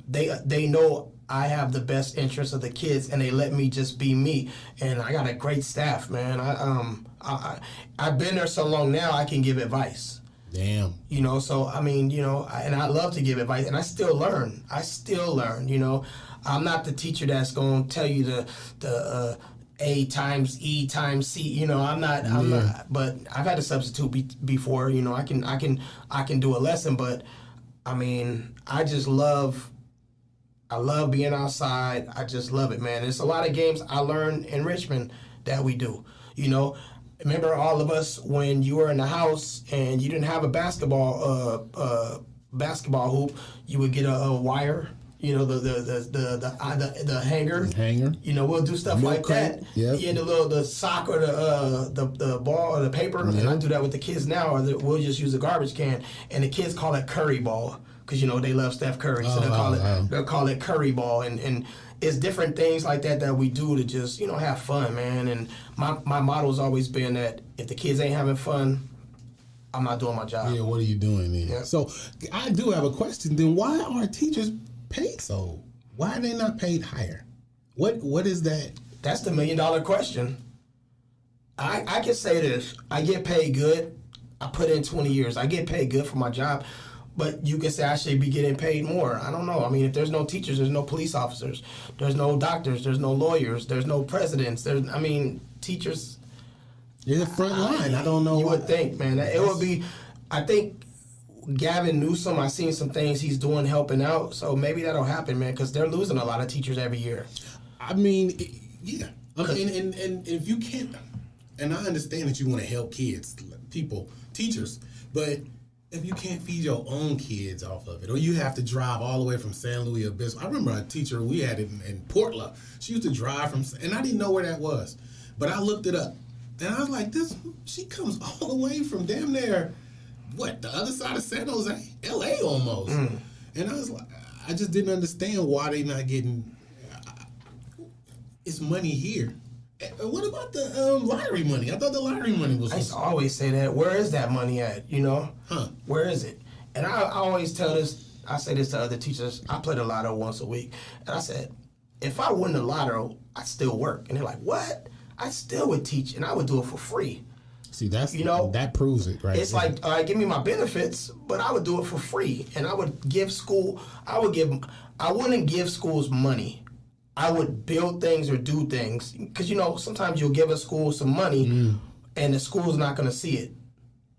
They know I have the best interest of the kids, and they let me just be me. And I got a great staff, man. I've been there so long now, I can give advice. Damn. You know, so, I mean, you know, and I love to give advice, and I still learn, you know. I'm not the teacher that's going to tell you the A times E times C, you know. I'm not, but I've had to substitute before, you know. I can do a lesson, but, I mean, I love being outside. I just love it, man. There's a lot of games I learned in Richmond that we do, you know. Remember all of us when you were in the house and you didn't have a basketball hoop, you would get a wire, you know, the hanger. Hanger. You know, we'll do stuff like that. Yep. Yeah, the sock or the ball or the paper. Yep. And I do that with the kids now, or we'll just use a garbage can, and the kids call it curry ball because, you know, they love Steph Curry, so they'll call it curry ball, and it's different things like that we do to just, you know, have fun, man. And my motto's always been that if the kids ain't having fun, I'm not doing my job. Yeah, what are you doing then? Yeah. So I do have a question. Then why are teachers paid so? Why are they not paid higher? What is that? That's the $1 million question. I can say this. I get paid good. I put in 20 years. I get paid good for my job. But you can say I should be getting paid more. I don't know. I mean, if there's no teachers, there's no police officers. There's no doctors. There's no lawyers. There's no presidents. Teachers. It's the front line. I don't know. You would think, man. It would be, I think Gavin Newsom, I've seen some things he's doing helping out. So maybe that'll happen, man, because they're losing a lot of teachers every year. I mean, yeah. I mean, and if you can't, and I understand that you want to help kids, people, teachers, but if you can't feed your own kids off of it, or you have to drive all the way from San Luis Obispo. I remember a teacher we had in Portland. She used to drive from, and I didn't know where that was, but I looked it up, and I was like, she comes all the way from damn near, the other side of San Jose, L.A. almost. And I was like, I just didn't understand why they not getting, it's money here. What about the lottery money? I thought the lottery money was. I used to always say that. Where is that money at? Where is it? And I always tell this. I say this to other teachers. I play the lotto once a week, and I said, if I win the lotto, I'd still work. And they're like, what? I still would teach, and I would do it for free. See, that proves it, right? It's like, all right, give me my benefits, but I would do it for free, and I would give school. I wouldn't give schools money. I would build things or do things because sometimes you'll give a school some money and the school's not going to see it.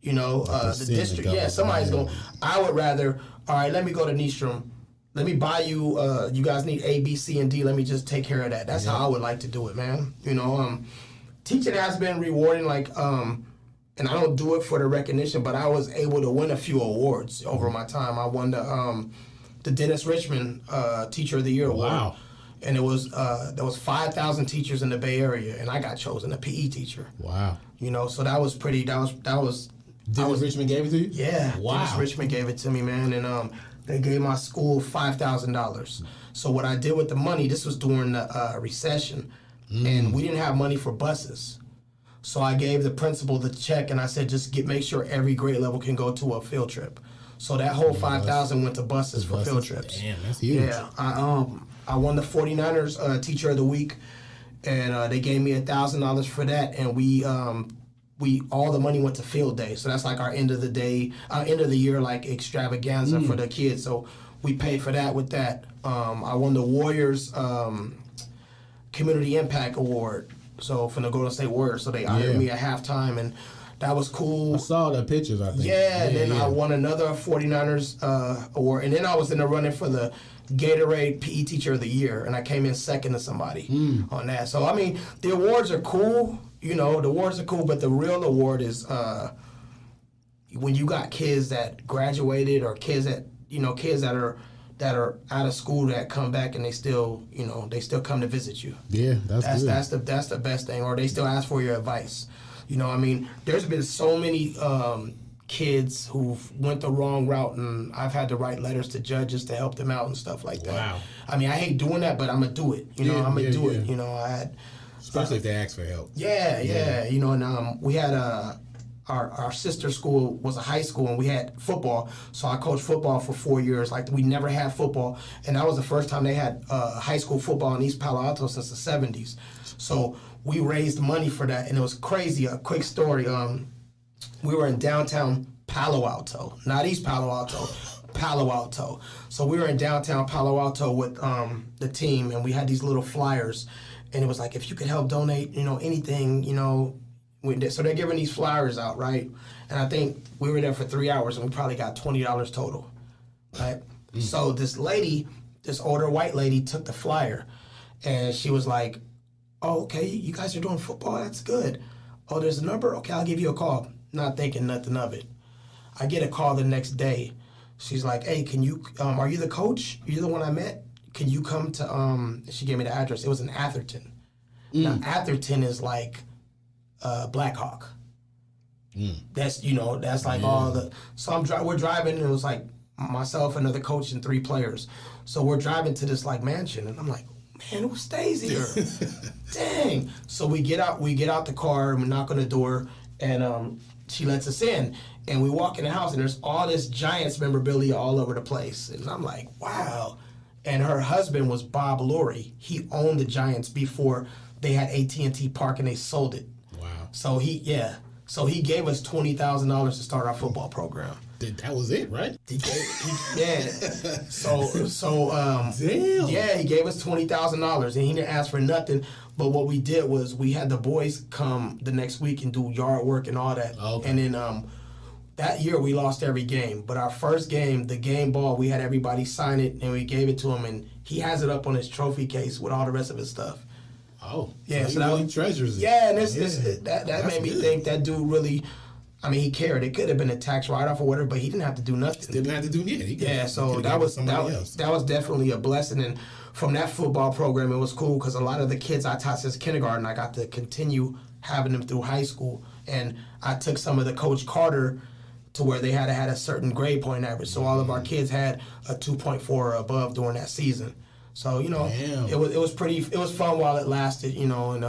The district, somebody's going. I would rather, all right, let me go to Nystrom. Let me buy you. You guys need A, B, C, and D. Let me just take care of that. That's how I would like to do it, man. Teaching has been rewarding, and I don't do it for the recognition, but I was able to win a few awards over my time. I won the Dennis Richmond Teacher of the Year award. Wow. And there was 5,000 teachers in the Bay Area, and I got chosen a PE teacher. Wow. So that was pretty. That was. Dennis Richmond gave it to you? Yeah. Wow. Dennis Richmond gave it to me, man, and they gave my school $5,000. So what I did with the money, this was during the recession, and we didn't have money for buses. So I gave the principal the check, and I said, just make sure every grade level can go to a field trip. So that whole $5,000 went to buses for field trips. Damn, that's huge. Yeah. I won the 49ers Teacher of the Week, and they gave me $1,000 for that, and we all the money went to field day. So that's like our end of the year like extravaganza for the kids. So we paid for that with that. I won the Warriors Community Impact Award. So from the Golden State Warriors. So they honored me at halftime, and that was cool. I saw the pictures, I think. Yeah, and then I won another 49ers award, and then I was in the running for the Gatorade PE Teacher of the Year, and I came in second to somebody on that. So, I mean, the awards are cool. The awards are cool, but the real award is when you got kids that graduated or kids that are out of school that come back and they still come to visit you. Yeah, that's good. That's the best thing. Or they still ask for your advice. I mean, there's been so many kids who've went the wrong route, and I've had to write letters to judges to help them out and stuff like that. Wow. I mean, I hate doing that, but I'm gonna do it. I'm gonna do it. I had, especially if they ask for help. Yeah. And we had our sister school was a high school, and we had football. So I coached football for 4 years. Like, we never had football, and that was the first time they had high school football in East Palo Alto since the 70s. So we raised money for that, and it was crazy. A quick story. We were in downtown Palo Alto, not East Palo Alto, Palo Alto. So we were in downtown Palo Alto with the team, and we had these little flyers, and it was like, if you could help donate, anything, so they're giving these flyers out, right? And I think we were there for 3 hours, and we probably got $20 total, right? So this older white lady took the flyer, and she was like, oh, okay, you guys are doing football? That's good. Oh, there's a number? Okay, I'll give you a call. Not thinking nothing of it. I get a call the next day. She's like, hey, can you, are you the coach? You're the one I met? Can you come to, she gave me the address. It was in Atherton. Now, Atherton is like Blackhawk. That's, that's like all the, so we're driving, and it was like myself, another coach, and 3 players. So we're driving to this like mansion, and I'm like, man, who stays here? Dang. So we get out the car, and we knock on the door, and she lets us in, and we walk in the house, and there's all this Giants memorabilia all over the place, and I'm like, wow. And her husband was Bob Lurie. He owned the Giants before they had AT&T Park, and they sold it. Wow. So he gave us $20,000 to start our football program. That was it, right? Yeah. Damn. Yeah, he gave us $20,000, and he didn't ask for nothing. But what we did was we had the boys come the next week and do yard work and all that. Okay. And then that year we lost every game. But our first game, the game ball, we had everybody sign it, and we gave it to him, and he has it up on his trophy case with all the rest of his stuff. Oh, yeah. So that really treasures it. Yeah, and that made me think that dude really. I mean, he cared. It could have been a tax write-off or whatever, but he didn't have to do nothing. Didn't have to do yeah. So that was definitely a blessing. And from that football program, it was cool because a lot of the kids I taught since kindergarten, I got to continue having them through high school. And I took some of the Coach Carter to where they had to had a certain grade point average. So all of our kids had a 2.4 or above during that season. So it was fun while it lasted. And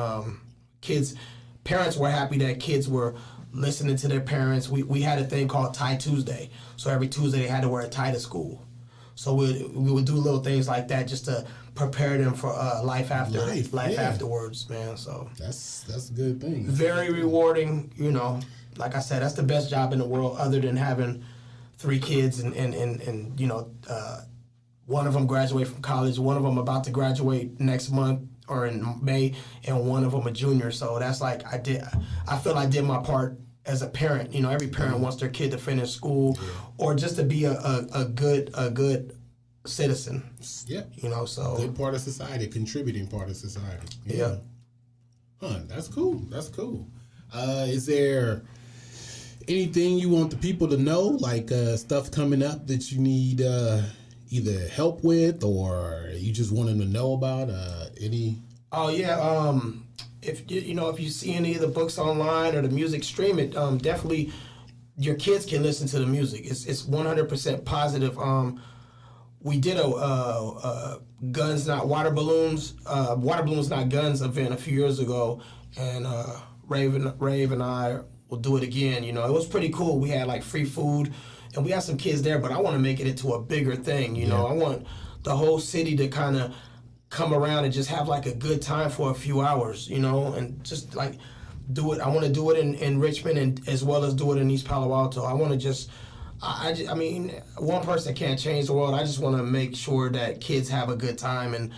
parents were happy that kids were listening to their parents. We had a thing called Tie Tuesday. So every Tuesday they had to wear a tie to school. So we would do little things like that just to prepare them for life afterwards, man. So that's a good thing. Very rewarding, Like I said, that's the best job in the world other than having 3 kids and one of them graduate from college, one of them about to graduate next month or in May, and one of them a junior. So that's like I feel I did my part as a parent. Every parent wants their kid to finish school or just to be a good citizen. Yeah. So good part of society, contributing part of society. Yeah. Huh, that's cool. That's cool. Is there anything you want the people to know, like stuff coming up that you need either help with, or you just want them to know about any? Oh yeah, if you see any of the books online or the music, stream it. Definitely, your kids can listen to the music. It's 100% positive. We did a guns not water balloons, water balloons not guns event a few years ago, and Rave and I will do it again. It was pretty cool. We had like free food. And we have some kids there, but I want to make it into a bigger thing, I want the whole city to kind of come around and just have like a good time for a few hours, and just like do it. I want to do it in Richmond and as well as do it in East Palo Alto. I want to just, I mean, one person can't change the world. I just want to make sure that kids have a good time and,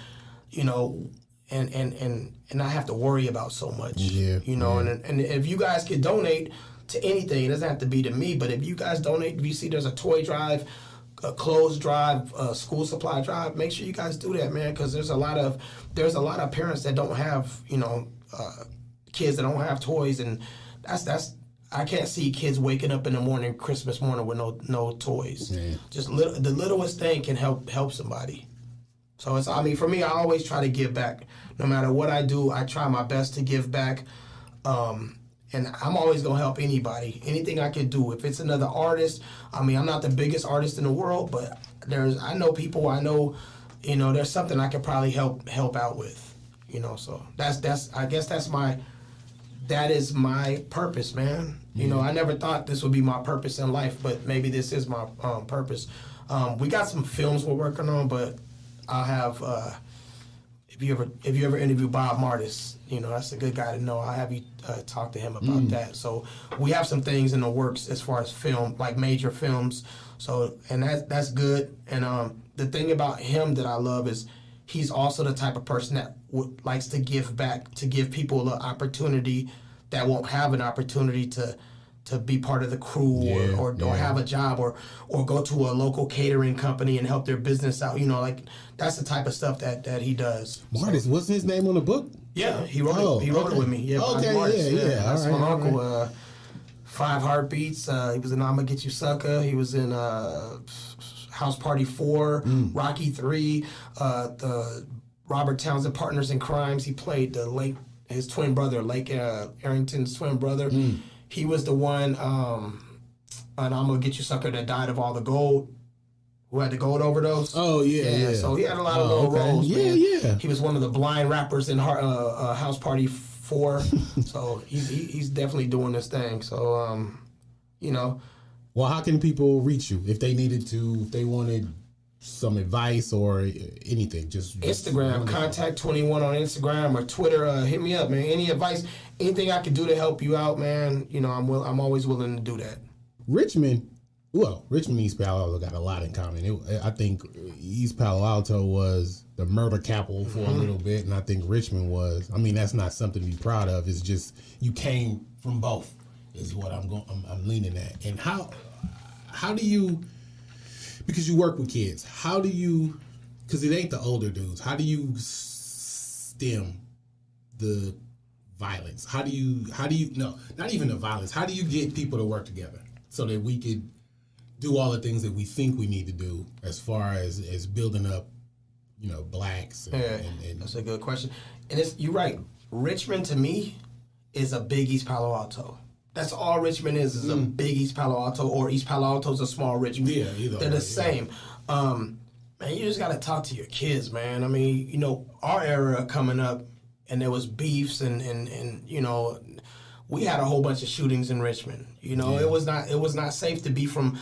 and not have to worry about so much, and if you guys could donate to anything, it doesn't have to be to me, but if you guys donate, if you see there's a toy drive, a clothes drive, a school supply drive, make sure you guys do that, man, because there's a lot of parents that don't have, kids that don't have toys, and that's I can't see kids waking up in the morning, Christmas morning, with no toys. Yeah. Just the littlest thing can help somebody. So for me, I always try to give back. No matter what I do, I try my best to give back. And I'm always going to help anybody, anything I can do. If it's another artist, I'm not the biggest artist in the world, but I know people, there's something I could probably help out with, so that is my purpose, man. I never thought this would be my purpose in life, but maybe this is my purpose. We got some films we're working on, but I'll have, if you ever interview Bob Martis, that's a good guy to know. I'll have you talk to him about that. So we have some things in the works as far as film, like major films. So, and that's good. And the thing about him that I love is he's also the type of person that likes to give back, to give people an opportunity that won't have an opportunity to be part of the crew or have a job or go to a local catering company and help their business out. Like that's the type of stuff that he does. Martis, what's his name on the book? Yeah, he wrote it. He wrote it with me. Yeah, okay, Martis. yeah. That's all right, my uncle. Right. 5 Heartbeats. He was in I'ma Get You Sucker. He was in House Party 4, Rocky 3, the Robert Townsend Partners in Crimes. He played his twin brother, Lake Arrington's twin brother. He was the one, and I'm Gonna Get You Sucker, that died of all the gold, who had the gold overdose. Oh, yeah. So he had a lot of little roles, yeah, man. Yeah. He was one of the blind rappers in House Party 4. So he's definitely doing this thing. So, You know, Well, how can people reach you if they needed to, if they wanted some advice or anything? Just Instagram, Kontac 21 on Instagram or Twitter. Hit me up, man. Any advice, anything I can do to help you out, man. You know, I'm always willing to do that. Richmond and East Palo Alto got a lot in common. I think East Palo Alto was the murder capital for a little bit, and I think Richmond was. I mean, that's not something to be proud of. It's just you came from both. Is what I'm leaning at. And how do you? Because you work with kids, how do you? Because it ain't the older dudes. How do you stem the violence? How do you? No, not even the violence. How do you get people to work together so that we could do all the things that we think we need to do as far as building up, blacks? And That's a good question. And you're right. Richmond to me is a big East Palo Alto. That's all Richmond is a big East Palo Alto, or East Palo Alto is a small Richmond. Yeah, either they're the same. Man, you just got to talk to your kids, man. I mean, our era coming up, and there was beefs, and we had a whole bunch of shootings in Richmond. It was not safe to be from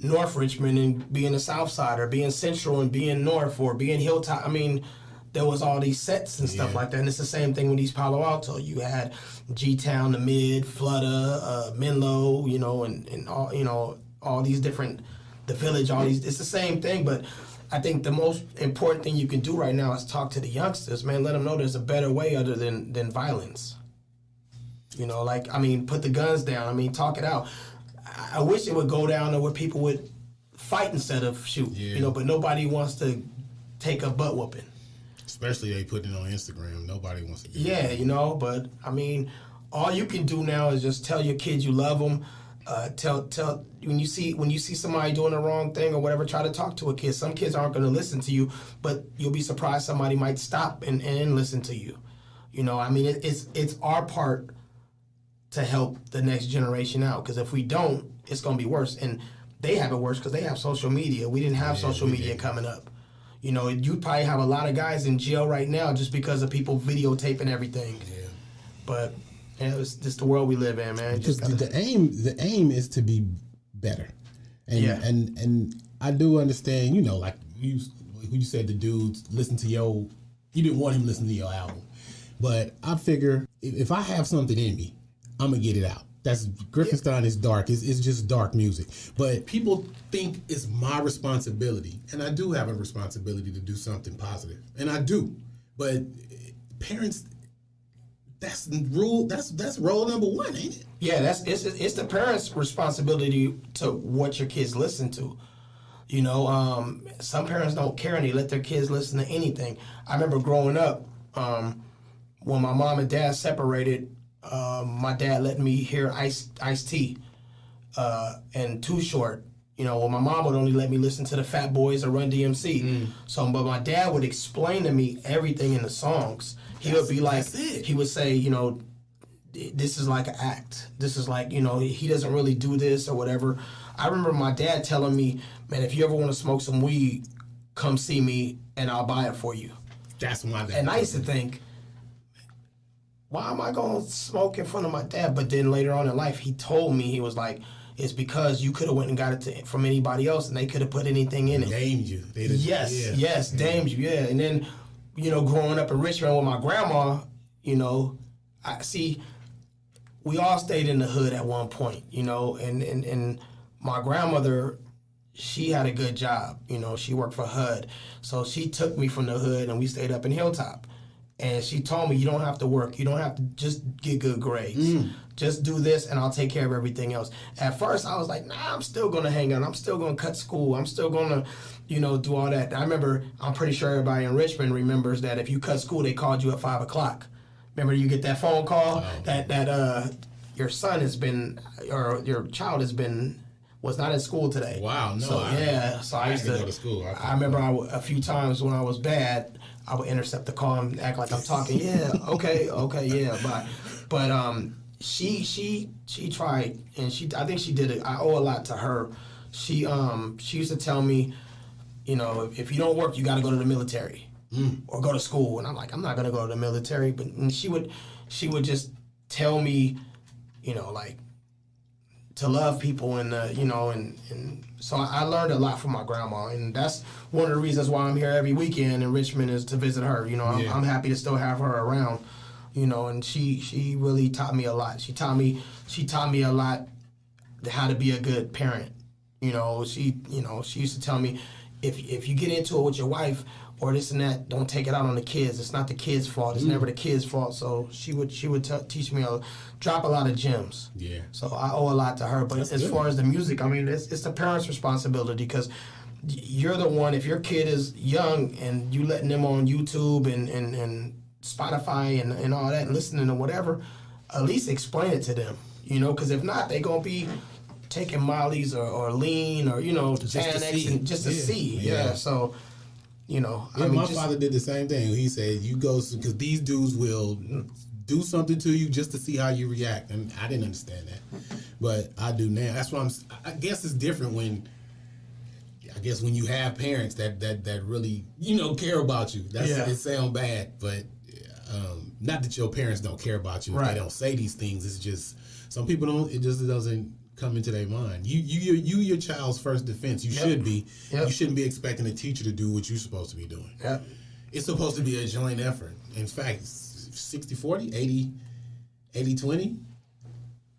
North Richmond and be in the South Side, or being Central and being North, or being Hilltop. I mean, there was all these sets and stuff like that. And it's the same thing with East Palo Alto. You had G-Town, the Mid, Flutta, Menlo, and all, all these different, the Village, all these. It's the same thing, but I think the most important thing you can do right now is talk to the youngsters, man. Let them know there's a better way other than violence. Put the guns down. Talk it out. I wish it would go down to where people would fight instead of shoot, but nobody wants to take a butt whooping. Especially they put it on Instagram. Nobody wants to do that. But all you can do now is just tell your kids you love them. Tell when you see somebody doing the wrong thing or whatever, try to talk to a kid. Some kids aren't going to listen to you, but you'll be surprised somebody might stop and listen to you. It's our part to help the next generation out, because if we don't, it's going to be worse. And they have it worse because they have social media. We didn't have social media coming up. You probably have a lot of guys in jail right now just because of people videotaping everything. Yeah. But it's just the world we live in, man. Because the aim is to be better. And I do understand, like you said, the dudes listen to you didn't want him listening to your album. But I figure if I have something in me, I'm going to get it out. That's Griffinstein is dark. It's just dark music. But people think it's my responsibility, and I do have a responsibility to do something positive, and I do. But parents, that's rule. That's role number one, ain't it? Yeah, it's the parents' responsibility to what your kids listen to. Some parents don't care and they let their kids listen to anything. I remember growing up, when my mom and dad separated. My dad let me hear Ice-T and Too Short. My mom would only let me listen to the Fat Boys or Run DMC. But my dad would explain to me everything in the songs. He would be like, he would say, this is like an act. This is like, he doesn't really do this or whatever. I remember my dad telling me, man, if you ever want to smoke some weed, come see me and I'll buy it for you. That's my dad. And I used to think, why am I going to smoke in front of my dad? But then later on in life, he told me, he was like, it's because you could have went and got it from anybody else and they could have put anything in it. Damed you. Yes, damed you, yeah. And then, growing up in Richmond with my grandma, we all stayed in the hood at one point, and my grandmother, she had a good job. She worked for HUD. So she took me from the hood and we stayed up in Hilltop. And she told me, you don't have to work. You don't have to just get good grades. Just do this and I'll take care of everything else. At first, I was like, nah, I'm still going to hang out. I'm still going to cut school. I'm still going to, do all that. I'm pretty sure everybody in Richmond remembers that if you cut school, they called you at 5 o'clock. Remember you get that phone call that your son has been, or your child was not in school today. Wow, no. So I used to go to school. I remember a few times when I was bad, I would intercept the call and act like I'm talking. Yeah, okay, yeah, bye. But she tried, and I think she did it. I owe a lot to her. She used to tell me, if you don't work, you got to go to the military or go to school. And I'm like, I'm not gonna go to the military. But she would just tell me, like, to love people and you know, and so I learned a lot from my grandma, and that's one of the reasons why I'm here every weekend in Richmond is to visit her. You know, I'm happy to still have her around. You know, and she really taught me a lot. She taught me a lot how to be a good parent. You know, she used to tell me if you get into it with your wife or this and that, don't take it out on the kids. It's not the kids' fault. It's never the kids' fault. So she would teach me drop a lot of gems. Yeah. So I owe a lot to her. But That's as good. far as the music, I mean, it's the parents' responsibility because you're the one. If your kid is young and you letting them on YouTube and Spotify and all that and listening to whatever, at least explain it to them. You know, because if not, they gonna be taking Molly's or lean or Just to Xanax see. and just to see. Yeah. So. You know, Yeah, I mean, my father did the same thing. He said, "You go because these dudes will do something to you just to see how you react." And I didn't understand that, but I do now. That's why I guess it's different when you have parents that really care about you. It sounds bad, but not that your parents don't care about you. If Right. they don't say these things. It's just some people don't. It just doesn't come into their mind. You your child's first defense. You should be. Yep. You shouldn't be expecting a teacher to do what you're supposed to be doing. Yep. It's supposed to be a joint effort. In fact, 60-40, 80-20.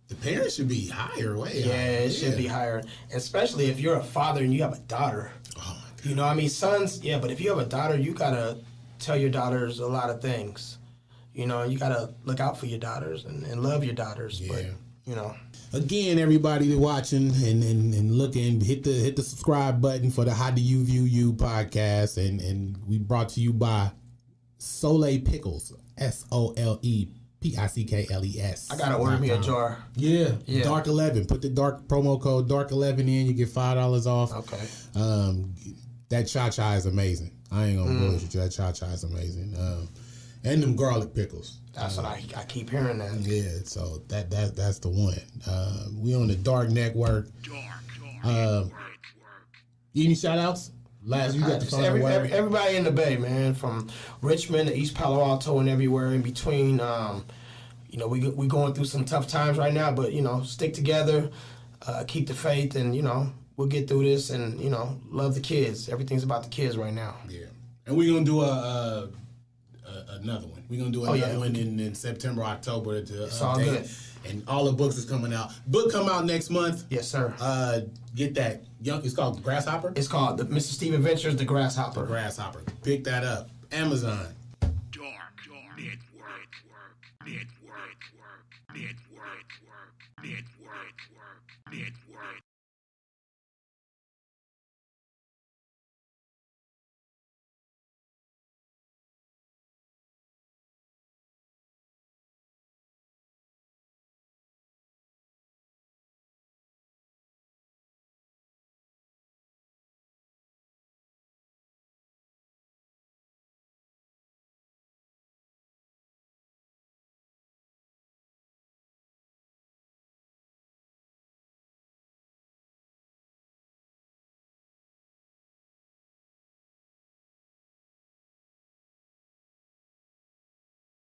The parents should be higher, way Yeah, higher. it should be higher, especially if you're a father and you have a daughter. Oh my God. You know, I mean, sons, yeah, but if you have a daughter, you gotta tell your daughters a lot of things. You know, you gotta look out for your daughters and love your daughters. Yeah. But you know, Again, everybody watching and looking, hit the subscribe button for the How Do You View You podcast, and we brought to you by Soleil Pickles, SOLEPICKLES. I gotta order me a jar. Yeah, Yeah. Dark 11. Put the dark promo code Dark 11 in. You get $5 off. Okay. That cha-cha is amazing. I ain't gonna bullshit you. That cha-cha is amazing. And them garlic pickles. That's what I keep hearing that. Yeah, so that's the one. We on the Dark Network. Any shout outs? Last, you got the phone. Everybody in the Bay, man, from Richmond to East Palo Alto and everywhere in between. You know, we going through some tough times right now, but stick together, keep the faith, and we'll get through this. And love the kids. Everything's about the kids right now. Yeah, and we're gonna do another one. We're gonna do another one in September, October to It's all good. And all the books is coming out. Book come out next month. Yes, sir. Get that. It's called Grasshopper. It's called the Mr. Steve Adventures, The Grasshopper. Grasshopper. Pick that up. Amazon. Dark Network.